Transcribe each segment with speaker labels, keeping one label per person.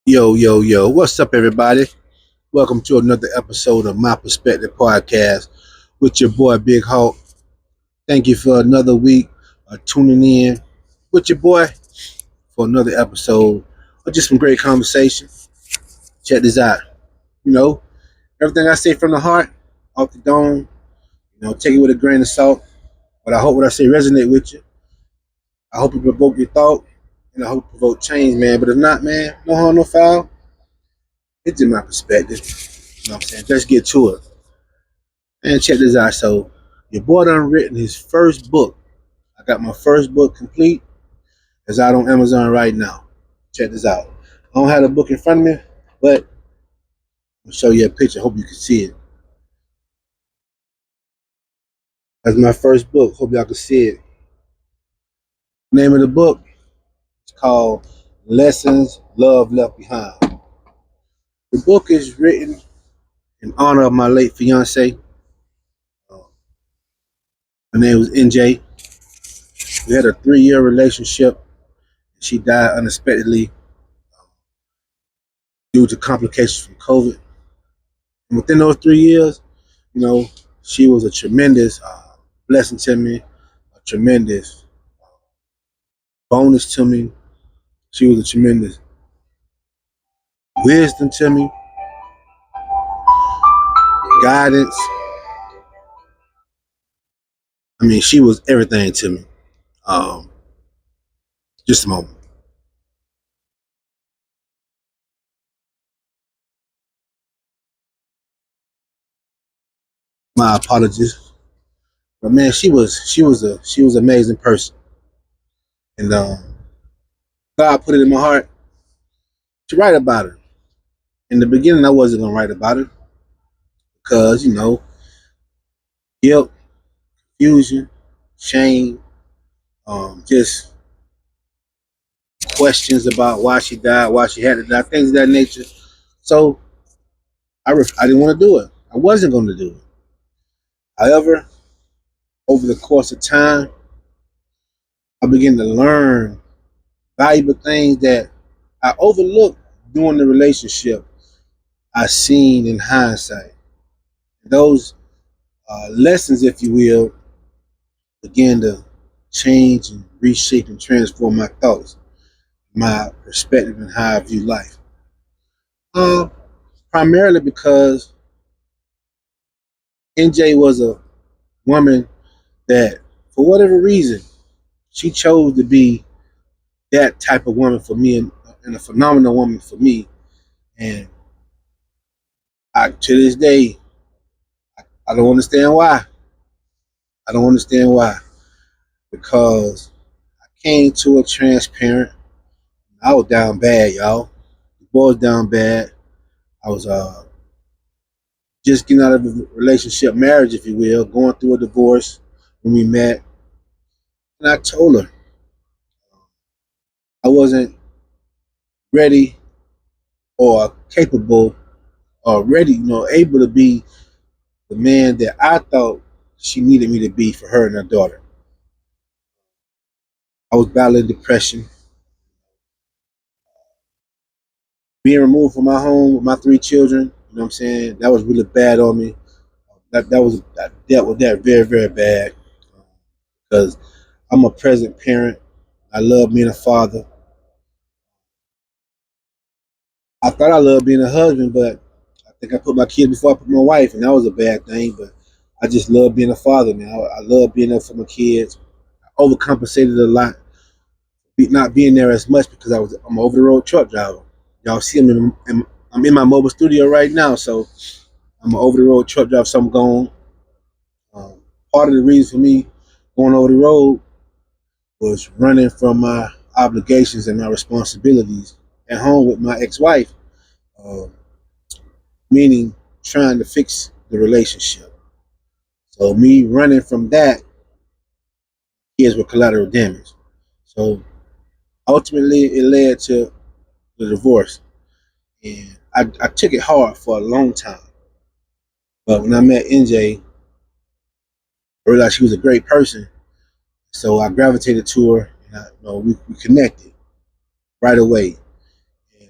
Speaker 1: Yo, yo, yo, what's up, everybody? Welcome to another episode of My Perspective Podcast with your boy, Big Hulk. Thank you for another week tuning in with your boy for another episode of just some great conversation. Check this out. You know, everything I say from the heart, off the dome, take it with a grain of salt. But I hope what I say resonate with you. I hope it provoke your thought, and I hope it provoke change, man. But if not, man, no harm, no foul. It's in my perspective. You know what I'm saying? Let's get to it. And check this out. So, your boy done written his first book. I got my first book complete. It's out on Amazon right now. Check this out. I don't have the book in front of me, but I'll show you a picture. Hope you can see it. That's my first book. Hope y'all can see it. Name of the book is called Lessons Love Left Behind. The book is written in honor of my late fiancée. Her name was NJ. We had a 3-year relationship. She died unexpectedly due to complications from COVID. And within those 3 years, you know, she was a tremendous blessing to me, a tremendous bonus to me. She was a tremendous wisdom to me, guidance. I mean, she was everything to me. Um, just a moment. My apologies, but man, she was an amazing person, and God put it in my heart to write about her. In the beginning, I wasn't gonna write about her because guilt, confusion, shame, just questions about why she died, why she had to die, things of that nature. So I didn't want to do it. I wasn't going to do it. However, over the course of time, I began to learn valuable things that I overlooked during the relationship. I seen in hindsight. Those lessons, if you will, began to change and reshape and transform my thoughts, my perspective, and how I view life. Uh, Primarily because NJ was a woman that, for whatever reason, she chose to be that type of woman for me and a phenomenal woman for me. And to this day, I don't understand why. I don't understand why. Because I came to a transparent. I was down bad, y'all. The boy was down bad. I was just getting out of a relationship, marriage, if you will, going through a divorce when we met. And I told her I wasn't ready or capable or ready, able to be the man that I thought she needed me to be for her and her daughter. I was battling depression, being removed from my home with my 3 children. You know what I'm saying? That was really bad on me. I dealt with that very, very bad because I'm a present parent. I love being a father. I thought I loved being a husband, but I think I put my kid before I put my wife, and that was a bad thing. But I just love being a father now. I love being there for my kids. I overcompensated a lot, not being there as much because I'm an over the road truck driver. Y'all see I'm in my mobile studio right now, so I'm an over the road truck driver. So I'm going. Um, Part of the reason for me going over the road was running from my obligations and my responsibilities at home with my ex-wife, uh, meaning trying to fix the relationship. So me running from that, kids were collateral damage. So ultimately, it led to the divorce, and I took it hard for a long time. But when I met NJ, I realized she was a great person, so I gravitated to her, and we connected right away. And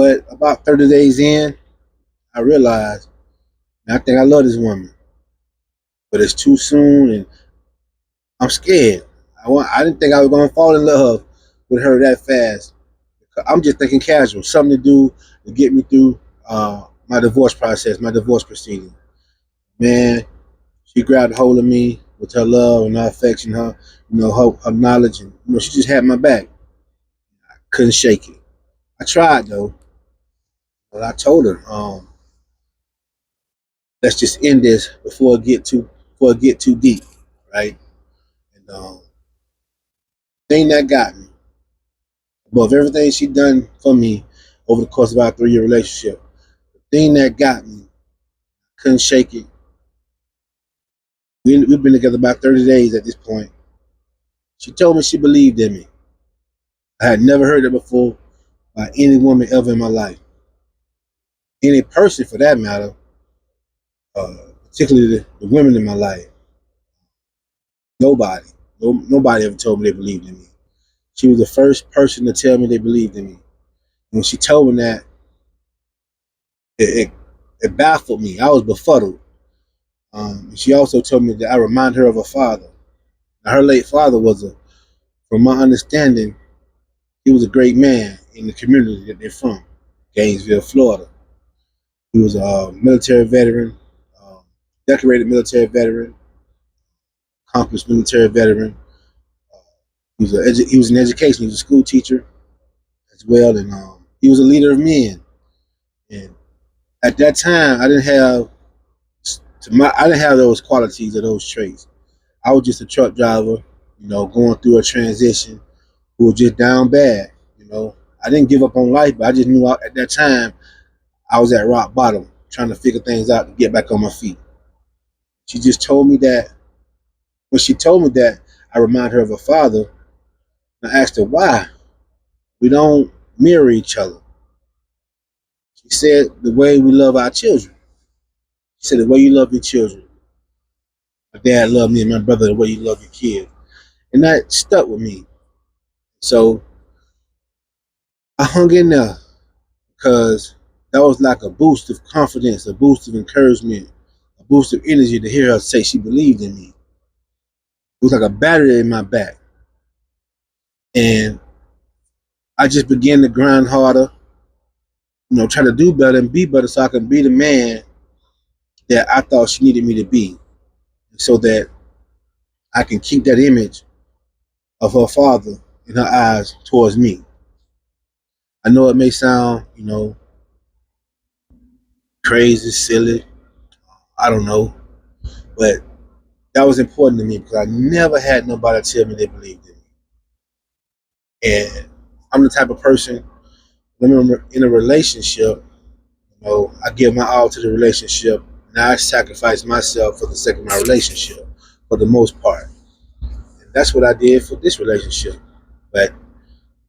Speaker 1: But about 30 days in, I realized, man, I think I love this woman, but it's too soon, and I'm scared. I didn't think I was gonna fall in love with her that fast. I'm just thinking casual, something to do to get me through my divorce process, my divorce proceeding. Man, she grabbed a hold of me with her love and her affection, her knowledge, and she just had my back. Couldn't shake it. I tried though, but I told her, let's just end this before it get too deep, right? And thing that got me above everything she done for me over the course of our 3-year relationship, the thing that got me, couldn't shake it. We've been together about 30 days at this point. She told me she believed in me. I had never heard that before by any woman ever in my life, any person for that matter, uh, particularly the women in my life. Nobody, nobody ever told me they believed in me. She was the first person to tell me they believed in me. When she told me that, it, it, it baffled me. I was befuddled. She also told me that I remind her of her father. Now, her late father from my understanding, he was a great man in the community that they're from, Gainesville, Florida. He was a military veteran, um, decorated military veteran, accomplished military veteran. He was in education. He was a school teacher as well, and he was a leader of men. And at that time, I didn't have those qualities or those traits. I was just a truck driver, going through a transition who was just down bad. I didn't give up on life, but I just knew at that time I was at rock bottom, trying to figure things out to get back on my feet. She just told me that. When she told me that, I remind her of her father. And I asked her why we don't mirror each other. She said the way we love our children. She said the way you love your children. My dad loved me and my brother the way you love your kid. And that stuck with me. So I hung in there because that was like a boost of confidence, a boost of encouragement, a boost of energy to hear her say she believed in me. It was like a battery in my back. And I just began to grind harder, try to do better and be better so I can be the man that I thought she needed me to be. So that I can keep that image of her father in her eyes towards me. I know it may sound, crazy, silly, I don't know, but that was important to me because I never had nobody tell me they believed in me. And I'm the type of person, when I'm in a relationship, I give my all to the relationship and I sacrifice myself for the sake of my relationship for the most part. And that's what I did for this relationship. But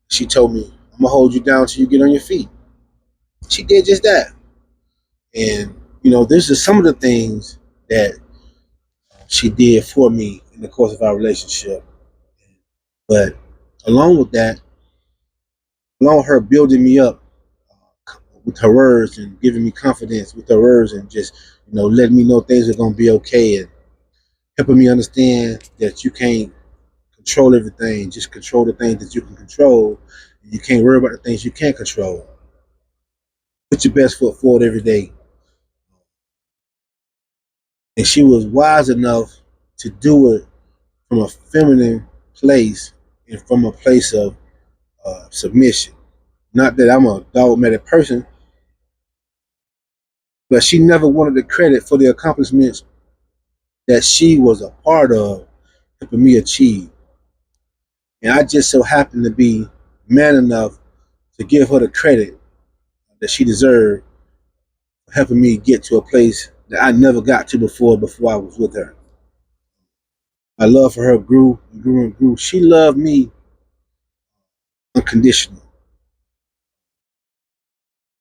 Speaker 1: she told me, I'm gonna hold you down till you get on your feet. She did just that. And, this is some of the things that she did for me in the course of our relationship. But along with that, along with her building me up with her words and giving me confidence with her words and just, letting me know things are going to be okay and helping me understand that you can't control everything, just control the things that you can control. You can't worry about the things you can't control. Put your best foot forward every day. And she was wise enough to do it from a feminine place and from a place of submission. Not that I'm a dogmatic person, but she never wanted the credit for the accomplishments that she was a part of helping me achieve. And I just so happened to be man enough to give her the credit that she deserved for helping me get to a place that I never got to before I was with her. My love for her grew and grew and grew. She loved me unconditional.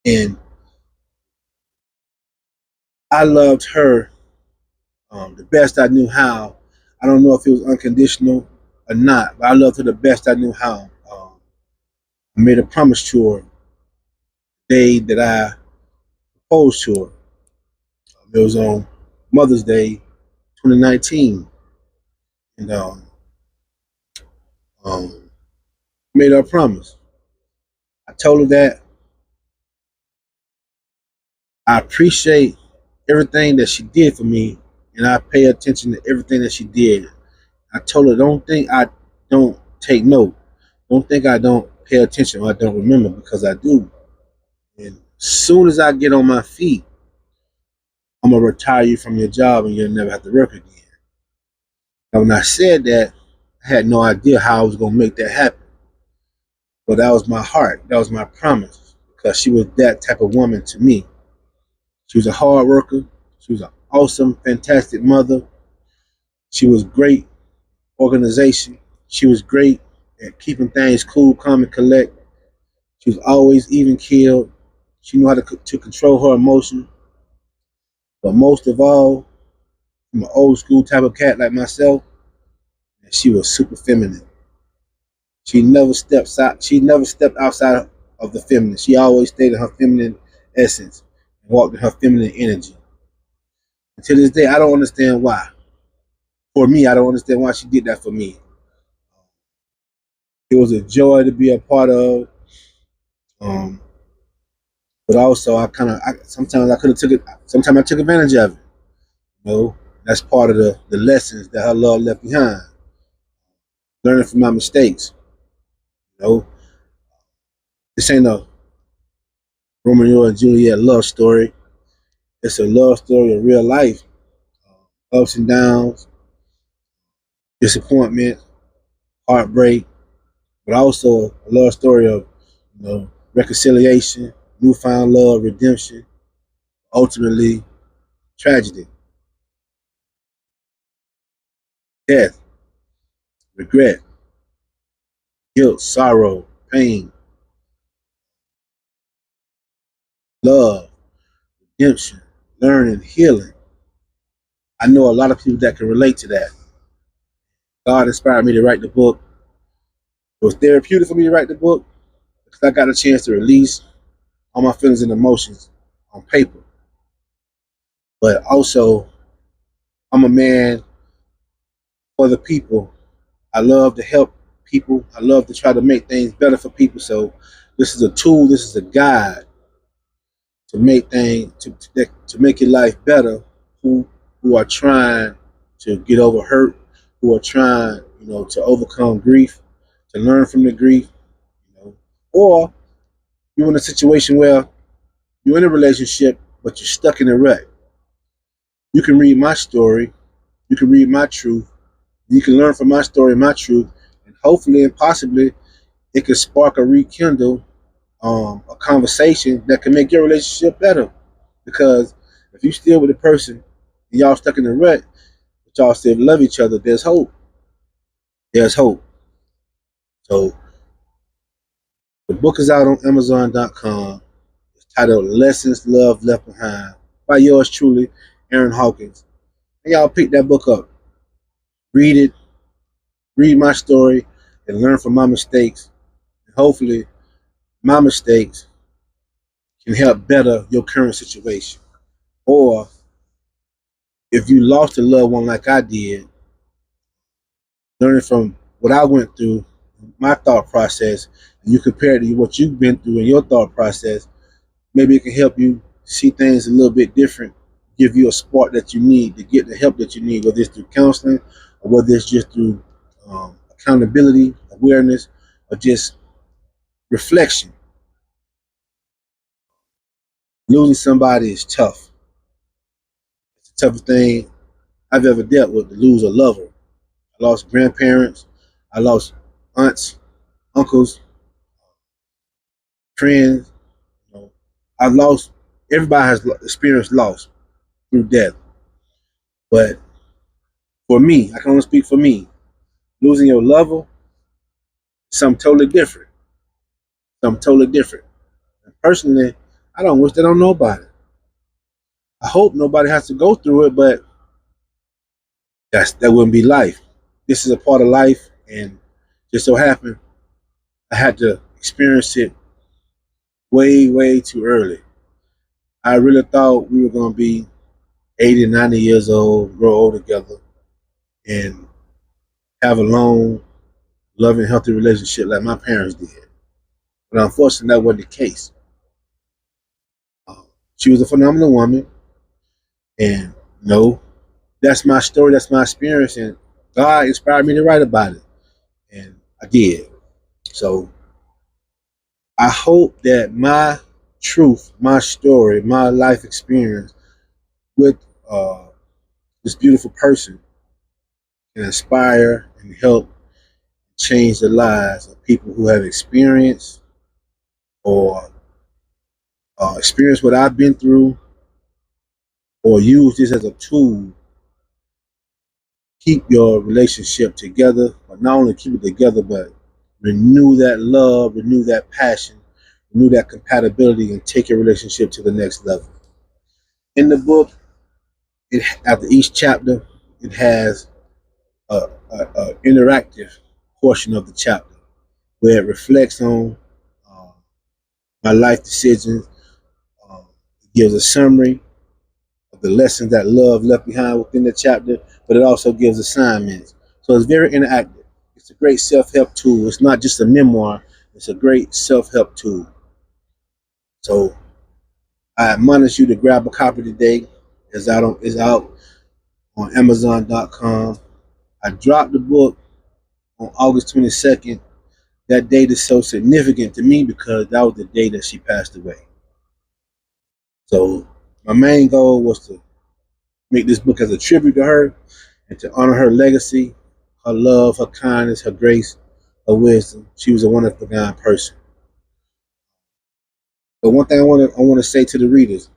Speaker 1: And I loved her the best I knew how. I don't know if it was unconditional or not, but I loved her the best I knew how. I made a promise to her day that I proposed to her. It was on Mother's Day, 2019, and um, made her a promise. I told her that I appreciate everything that she did for me, and I pay attention to everything that she did. I told her, don't think I don't take note. Don't think I don't pay attention or I don't remember, because I do. And as soon as I get on my feet, I'm gonna retire you from your job and you'll never have to work again. Now, when I said that, I had no idea how I was gonna make that happen. But that was my heart. That was my promise, because she was that type of woman to me. She was a hard worker. She was an awesome, fantastic mother. She was great organization. She was great at keeping things cool, calm, and collect. She was always even keeled. She knew how to control her emotions. But most of all, from an old school type of cat like myself, she was super feminine. She never stepped outside of the feminine. She always stayed in her feminine essence and walked in her feminine energy. And to this day, I don't understand why. For me, I don't understand why she did that for me. It was a joy to be a part of. Um, but also, sometimes I could have took it. Sometimes I took advantage of it. You know, that's part of the lessons that her love left behind. Learning from my mistakes. You know, this ain't a Romeo and Juliet love story. It's a love story of real life, ups and downs, disappointment, heartbreak, but also a love story of, reconciliation, newfound love, redemption, ultimately tragedy, death, regret, guilt, sorrow, pain, love, redemption, learning, healing. I know a lot of people that can relate to that. God inspired me to write the book. It was therapeutic for me to write the book because I got a chance to release all my feelings and emotions on paper. But also, I'm a man for the people. I love to help people. I love to try to make things better for people. So this is a tool. This is a guide to make things to make your life better. Who who are trying to get over hurt, who are trying, to overcome grief, to learn from the grief, or you're in a situation where you're in a relationship but you're stuck in a rut. You can read my story. You can read my truth. You can learn from my story, my truth, and hopefully and possibly it could spark or rekindle a conversation that can make your relationship better. Because if you still with a person and y'all stuck in the rut, but y'all still love each other, there's hope. There's hope. So the book is out on Amazon.com. It's titled Lessons Love Left Behind by yours truly, Aaron Hawkins. And y'all pick that book up. Read it, read my story, and learn from my mistakes. And hopefully my mistakes can help better your current situation. Or if you lost a loved one like I did, learning from what I went through, my thought process, and you compare it to what you've been through in your thought process, maybe it can help you see things a little bit different, give you a spark that you need to get the help that you need, whether it's through counseling or whether it's just through accountability, awareness, or just reflection. Losing somebody is tough. It's the toughest thing I've ever dealt with, to lose a lover. I lost grandparents. I lost aunts, uncles, friends. You know, I've lost. Everybody has experienced loss through death. But for me, I can only speak for me. Losing your lover, something totally different. Something totally different. And personally, I don't wish that on nobody. I hope nobody has to go through it, but that wouldn't be life. This is a part of life, and just so happened I had to experience it way, way too early. I really thought we were going to be 80, 90 years old, grow old together, and have a long, loving, healthy relationship like my parents did. But unfortunately, that wasn't the case. Uh, she was a phenomenal woman, and no, that's my story, that's my experience, and God inspired me to write about it, and I did. So I hope that my truth, my story, my life experience with uh, this beautiful person can inspire and help change the lives of people who have experienced or experienced what I've been through, or use this as a tool. Keep your relationship together, but not only keep it together, but renew that love, renew that passion, renew that compatibility, and take your relationship to the next level. In the book, after each chapter, it has a interactive portion of the chapter where it reflects on uh, my life decisions. It gives a summary of the lessons that love left behind within the chapter, but it also gives assignments. So it's very interactive. It's a great self-help tool. It's not just a memoir. It's a great self-help tool. So I admonish you to grab a copy today. It's out on Amazon.com. I dropped the book on August 22nd. That date is so significant to me because that was the day that she passed away. So my main goal was to make this book as a tribute to her and to honor her legacy, her love, her kindness, her grace, her wisdom. She was a wonderful kind person. But one thing I want to say to the readers,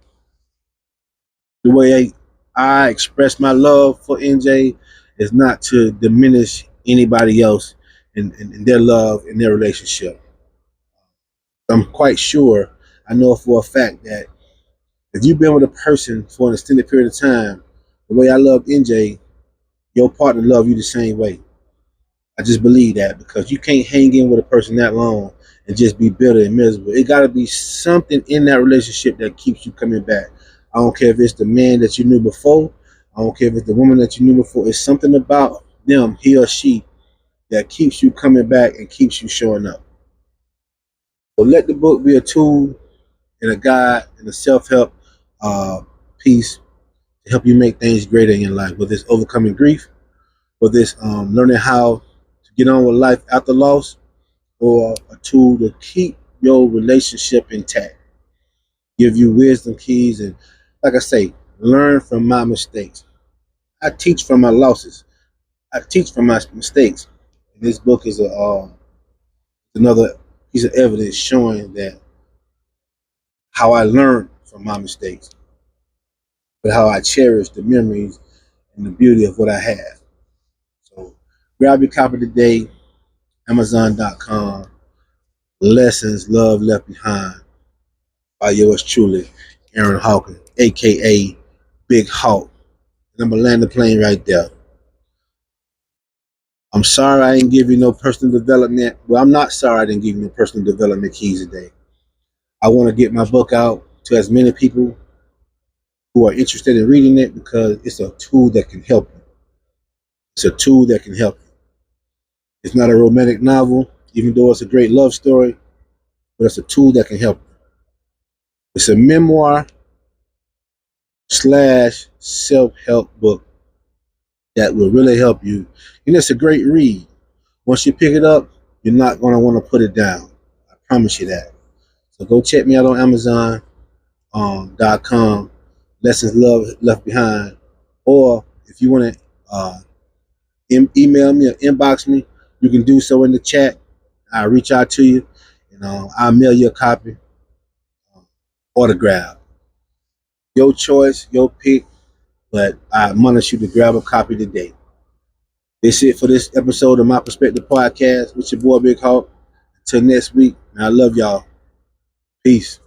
Speaker 1: the way I express my love for NJ is not to diminish anybody else in their love in their relationship. I'm quite sure, I know for a fact that if you've been with a person for an extended period of time, the way I love NJ, your partner love you the same way. I just believe that because you can't hang in with a person that long and just be bitter and miserable. It got to be something in that relationship that keeps you coming back. I don't care if it's the man that you knew before. I don't care if it's the woman that you knew before. It's something about them, he or she, that keeps you coming back and keeps you showing up. So let the book be a tool and a guide and a self-help uh, piece to help you make things greater in your life, whether it's overcoming grief, whether it's learning how to get on with life after loss, or a tool to keep your relationship intact, give you wisdom keys, and like I say, learn from my mistakes. I teach from my losses. I teach from my mistakes. And this book is another piece of evidence showing that how I learned from my mistakes, but how I cherish the memories and the beauty of what I have. So grab your copy today, Amazon.com. Lessons Love Left Behind by yours truly, Aaron Hawkins, aka Big Hawk. And I'm gonna land the plane right there. I'm sorry I didn't give you no personal development. Well, I'm not sorry I didn't give you no personal development keys today. I want to get my book out to as many people who are interested in reading it because it's a tool that can help you. It's a tool that can help you. It's not a romantic novel, even though it's a great love story, but it's a tool that can help you. It's a memoir slash self-help book that will really help you. And it's a great read. Once you pick it up, you're not going to want to put it down. I promise you that. So go check me out on Amazon.com. Lessons Love Left Behind. Or if you want to email me or inbox me, you can do so in the chat. I'll reach out to you and I'll mail you a copy, autograph. Your choice, your pick, but I admonish you to grab a copy today. That's it for this episode of My Perspective Podcast with your boy Big Hawk. Until next week, and I love y'all. Peace.